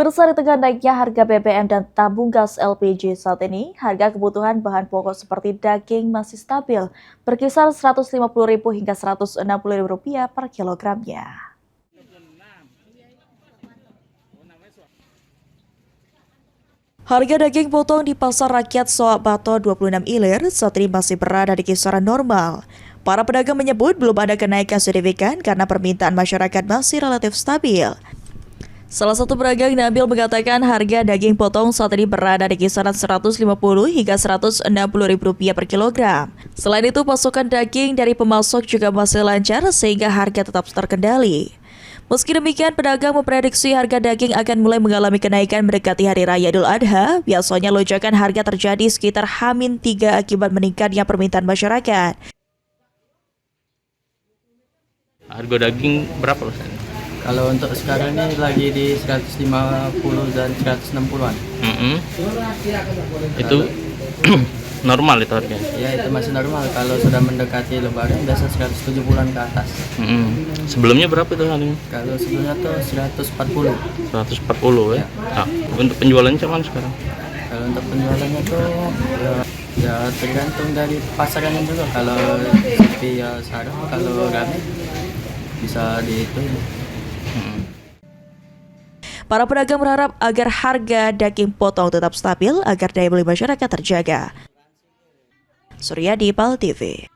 Pemirsa, di tengah naiknya harga BBM dan tabung gas LPG saat ini, harga kebutuhan bahan pokok seperti daging masih stabil, berkisar Rp150.000 hingga Rp160.000 per kilogramnya. Harga daging potong di Pasar Rakyat Soak Bato 26 Ilir saat ini masih berada di kisaran normal. Para pedagang menyebut belum ada kenaikan signifikan karena permintaan masyarakat masih relatif stabil. Salah satu pedagang Nabil mengatakan harga daging potong saat ini berada di kisaran Rp150 hingga Rp160.000 per kilogram. Selain itu, pasokan daging dari pemasok juga masih lancar sehingga harga tetap terkendali. Meski demikian, pedagang memprediksi harga daging akan mulai mengalami kenaikan mendekati Hari Raya Idul Adha. Biasanya lonjakan harga terjadi sekitar H-3 akibat meningkatnya permintaan masyarakat. Harga daging berapa loh? Kalau untuk sekarang ini lagi di 150 dan 160-an. Itu normal itu harganya? Ya, itu masih normal. Kalau sudah mendekati Lebaran biasa 170-an ke atas. Sebelumnya berapa itu harganya? Kalau sebelumnya tuh 140. 140 ya? Nah, untuk penjualannya cuman sekarang? Kalau untuk penjualannya tuh ya tergantung dari pasarannya juga. Kalau sepi ya sarang, kalau rame bisa dihitung. Para pedagang berharap agar harga daging potong tetap stabil agar daya beli masyarakat terjaga. Suryadi, PAL TV.